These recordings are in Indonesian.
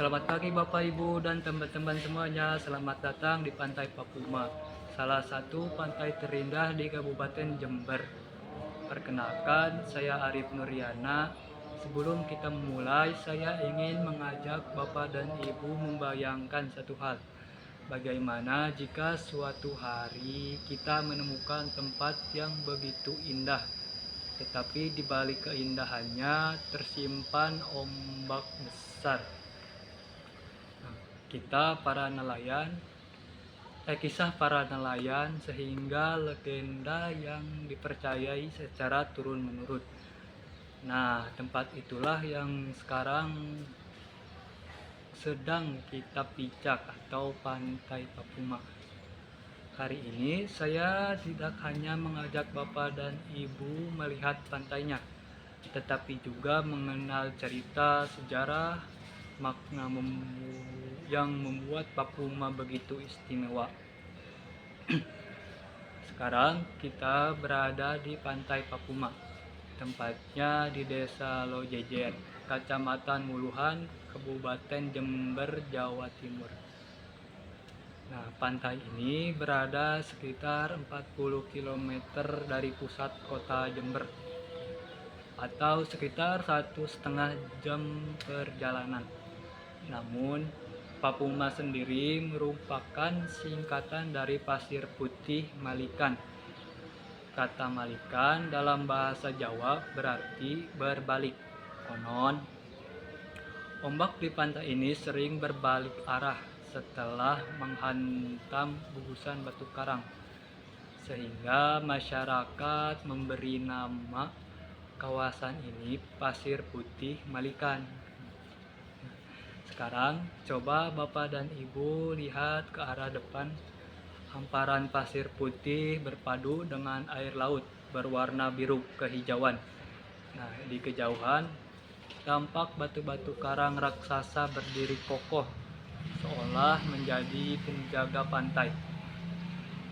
Selamat pagi Bapak Ibu dan teman-teman semuanya. Selamat datang di Pantai Papuma, salah satu pantai terindah di Kabupaten Jember. Perkenalkan, saya Arif Nuryana. Sebelum kita memulai, saya ingin mengajak Bapak dan Ibu membayangkan satu hal. Bagaimana jika suatu hari kita menemukan tempat yang begitu indah, tetapi di balik keindahannya tersimpan ombak besar. Kisah para nelayan sehingga legenda yang dipercayai secara turun-menurun. Nah, tempat itulah yang sekarang sedang kita pijak atau Pantai Papuma. Hari ini saya tidak hanya mengajak Bapak dan Ibu melihat pantainya, tetapi juga mengenal cerita, sejarah, makna yang membuat Papuma begitu istimewa. Sekarang kita berada di Pantai Papuma. Tempatnya di Desa Lojejer, Kecamatan Muluhan, Kabupaten Jember, Jawa Timur. Nah, pantai ini berada sekitar 40 km dari pusat kota Jember, atau sekitar 1,5 jam perjalanan. Namun, Papuma sendiri merupakan singkatan dari Pasir Putih Malikan. Kata Malikan dalam bahasa Jawa berarti berbalik. Konon, ombak di pantai ini sering berbalik arah setelah menghantam gugusan batu karang, sehingga masyarakat memberi nama kawasan ini Pasir Putih Malikan. Sekarang coba Bapak dan Ibu lihat ke arah depan. Hamparan pasir putih berpadu dengan air laut berwarna biru kehijauan. Nah, di kejauhan tampak batu-batu karang raksasa berdiri kokoh seolah menjadi penjaga pantai.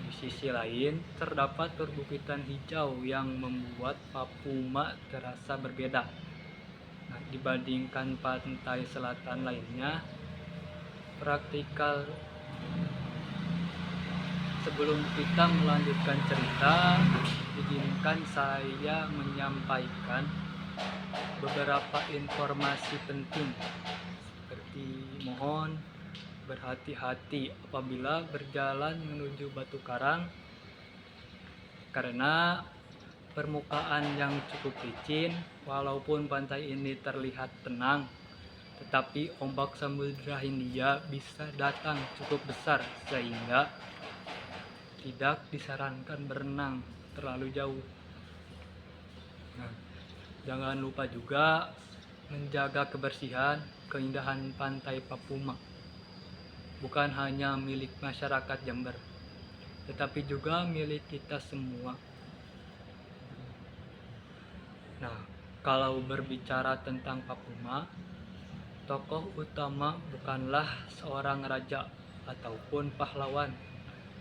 Di sisi lain terdapat perbukitan hijau yang membuat Papuma terasa berbeda. Nah, dibandingkan pantai selatan lainnya, praktikal. Sebelum kita melanjutkan cerita, izinkan saya menyampaikan beberapa informasi penting, seperti mohon berhati-hati apabila berjalan menuju batu karang, karena permukaan yang cukup licin. Walaupun pantai ini terlihat tenang, tetapi ombak Samudra Hindia bisa datang cukup besar sehingga tidak disarankan berenang terlalu jauh. Nah, jangan lupa juga menjaga kebersihan. Keindahan Pantai Papuma bukan hanya milik masyarakat Jember, tetapi juga milik kita semua. Nah, kalau berbicara tentang Papuma, tokoh utama bukanlah seorang raja ataupun pahlawan,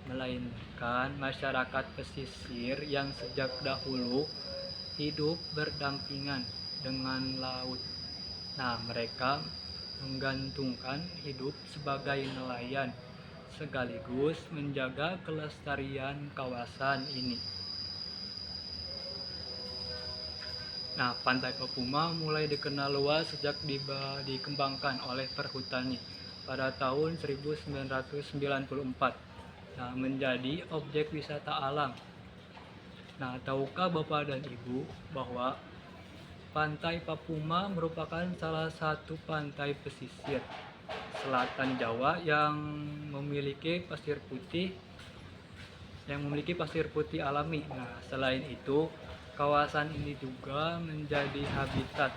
melainkan masyarakat pesisir yang sejak dahulu hidup berdampingan dengan laut. Nah, mereka menggantungkan hidup sebagai nelayan sekaligus menjaga kelestarian kawasan ini. Nah, Pantai Papuma mulai dikenal luas sejak dikembangkan oleh perhutani pada tahun 1994. Nah, menjadi objek wisata alam. Nah, tahukah Bapak dan Ibu bahwa Pantai Papuma merupakan salah satu pantai pesisir selatan Jawa yang memiliki pasir putih alami. Nah, selain itu, kawasan ini juga menjadi habitat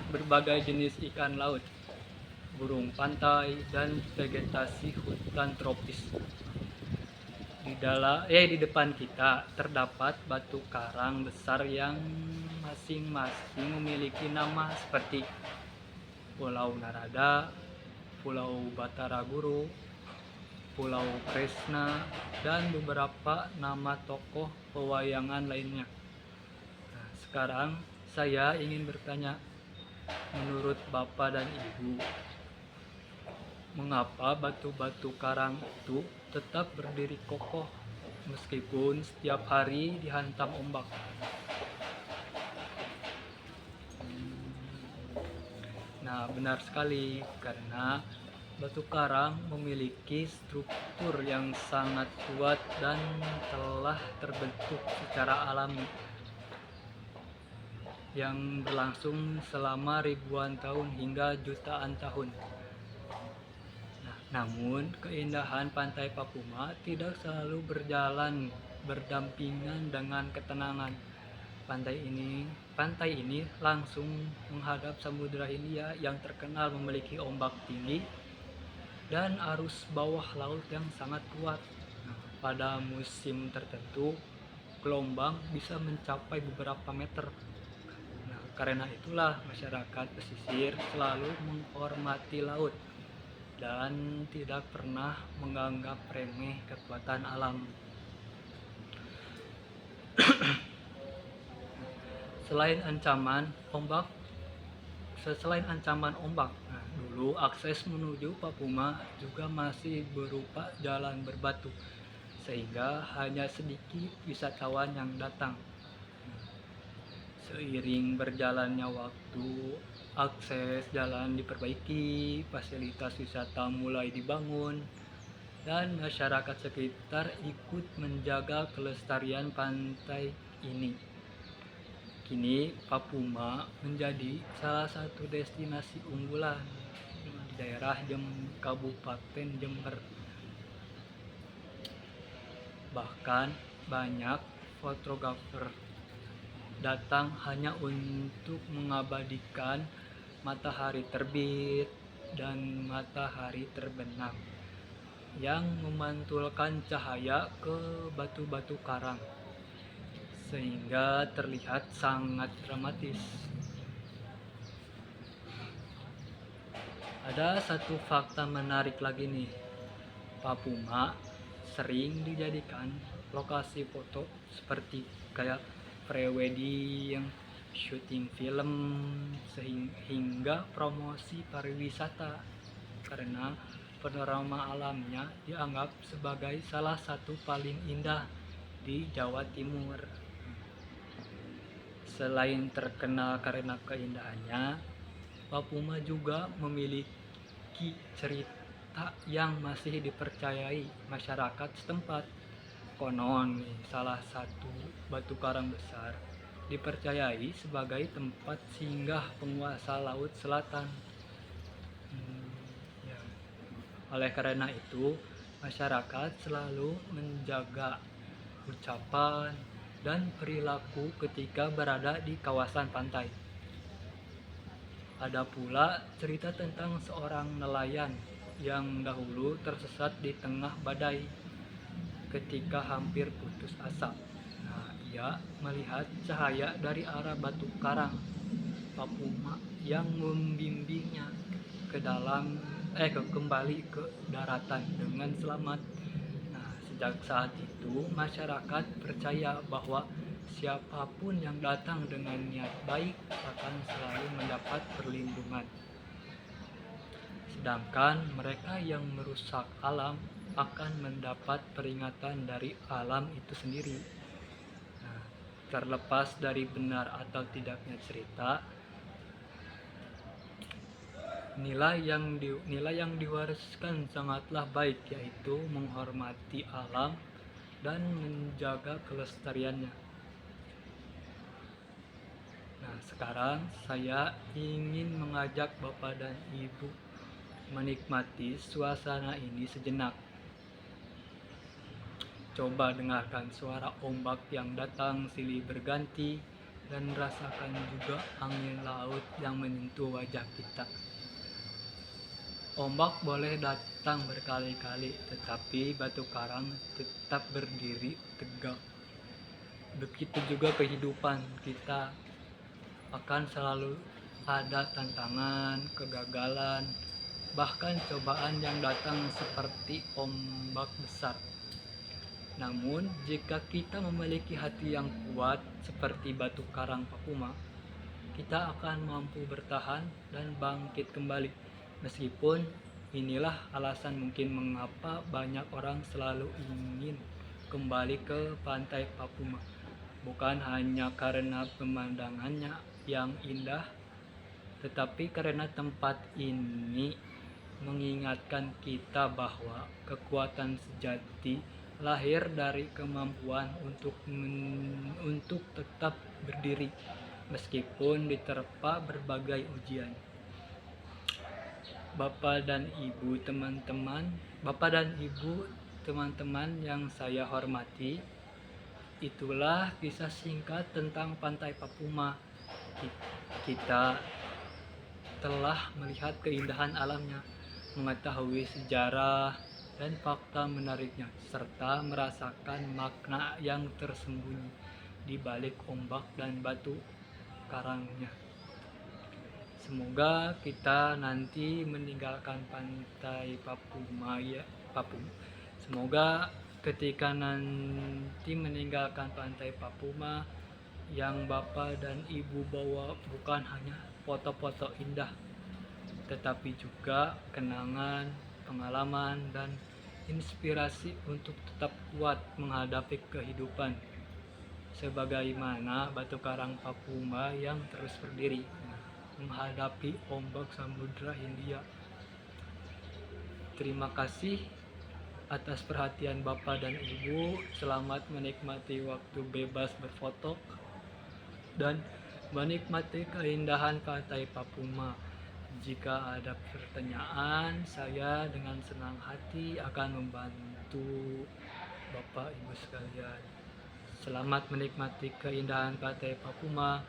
berbagai jenis ikan laut, burung pantai, dan vegetasi hutan tropis. Di depan kita terdapat batu karang besar yang masing-masing memiliki nama seperti Pulau Narada, Pulau Batara Guru, Pulau Kresna, dan beberapa nama tokoh pewayangan lainnya. Nah, sekarang saya ingin bertanya, menurut Bapak dan Ibu, mengapa batu-batu karang itu tetap berdiri kokoh meskipun setiap hari dihantam ombak. Nah, benar sekali karena batu karang memiliki struktur yang sangat kuat dan telah terbentuk secara alami yang berlangsung selama ribuan tahun hingga jutaan tahun. Nah, namun keindahan pantai Papuma tidak selalu berjalan berdampingan dengan ketenangan. Pantai ini langsung menghadap Samudra Hindia yang terkenal memiliki ombak tinggi dan arus bawah laut yang sangat kuat. Nah, pada musim tertentu gelombang bisa mencapai beberapa meter. Nah, karena itulah masyarakat pesisir selalu menghormati laut dan tidak pernah menganggap remeh kekuatan alam. Selain ancaman ombak, nah, dulu akses menuju Papuma juga masih berupa jalan berbatu, sehingga hanya sedikit wisatawan yang datang. Seiring berjalannya waktu, akses jalan diperbaiki, fasilitas wisata mulai dibangun, dan masyarakat sekitar ikut menjaga kelestarian pantai ini. Kini Papuma menjadi salah satu destinasi unggulan di daerah Kabupaten Jember. Bahkan banyak fotografer datang hanya untuk mengabadikan matahari terbit dan matahari terbenam yang memantulkan cahaya ke batu-batu karang, sehingga terlihat sangat dramatis. Ada satu fakta menarik lagi nih. Papuma sering dijadikan lokasi foto seperti kayak pre-wedding, syuting film, hingga promosi pariwisata karena panorama alamnya dianggap sebagai salah satu paling indah di Jawa Timur. Selain terkenal karena keindahannya, Papuma juga memiliki cerita yang masih dipercayai masyarakat setempat. Konon, salah satu batu karang besar dipercayai sebagai tempat singgah penguasa Laut Selatan. Oleh karena itu, masyarakat selalu menjaga ucapan dan perilaku ketika berada di kawasan pantai. Ada pula cerita tentang seorang nelayan yang dahulu tersesat di tengah badai ketika hampir putus asa. Nah, ia melihat cahaya dari arah batu karang Papuma yang membimbingnya kembali ke daratan dengan selamat. Sejak saat itu, masyarakat percaya bahwa siapapun yang datang dengan niat baik akan selalu mendapat perlindungan. Sedangkan mereka yang merusak alam akan mendapat peringatan dari alam itu sendiri. Terlepas dari benar atau tidaknya cerita, nilai yang diwariskan sangatlah baik, yaitu menghormati alam dan menjaga kelestariannya. Nah, sekarang saya ingin mengajak Bapak dan Ibu menikmati suasana ini sejenak. Coba dengarkan suara ombak yang datang silih berganti dan rasakan juga angin laut yang menyentuh wajah kita. Ombak boleh datang berkali-kali, tetapi batu karang tetap berdiri tegak. Begitu juga kehidupan kita, akan selalu ada tantangan, kegagalan, bahkan cobaan yang datang seperti ombak besar. Namun, jika kita memiliki hati yang kuat seperti batu karang Papuma, kita akan mampu bertahan dan bangkit kembali. Meskipun Inilah alasan mungkin mengapa banyak orang selalu ingin kembali ke pantai Papuma. Bukan hanya karena pemandangannya yang indah, tetapi karena tempat ini mengingatkan kita bahwa kekuatan sejati lahir dari kemampuan untuk tetap berdiri meskipun diterpa berbagai ujian. Bapak dan Ibu teman-teman yang saya hormati, itulah kisah singkat tentang Pantai Papuma. Kita telah melihat keindahan alamnya, mengetahui sejarah dan fakta menariknya, serta merasakan makna yang tersembunyi di balik ombak dan batu karangnya. Semoga kita nanti meninggalkan pantai Papuma Semoga ketika nanti meninggalkan pantai Papuma, yang Bapak dan Ibu bawa bukan hanya foto-foto indah, tetapi juga kenangan, pengalaman, dan inspirasi untuk tetap kuat menghadapi kehidupan, sebagaimana batu karang Papuma yang terus berdiri menghadapi ombak Samudra Hindia. Terima kasih atas perhatian Bapak dan Ibu. Selamat menikmati waktu bebas berfoto dan menikmati keindahan pantai Papuma. Jika ada pertanyaan, saya dengan senang hati akan membantu Bapak Ibu sekalian. Selamat menikmati keindahan pantai Papuma.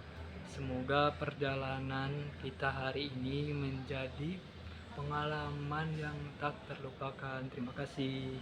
Semoga perjalanan kita hari ini menjadi pengalaman yang tak terlupakan. Terima kasih.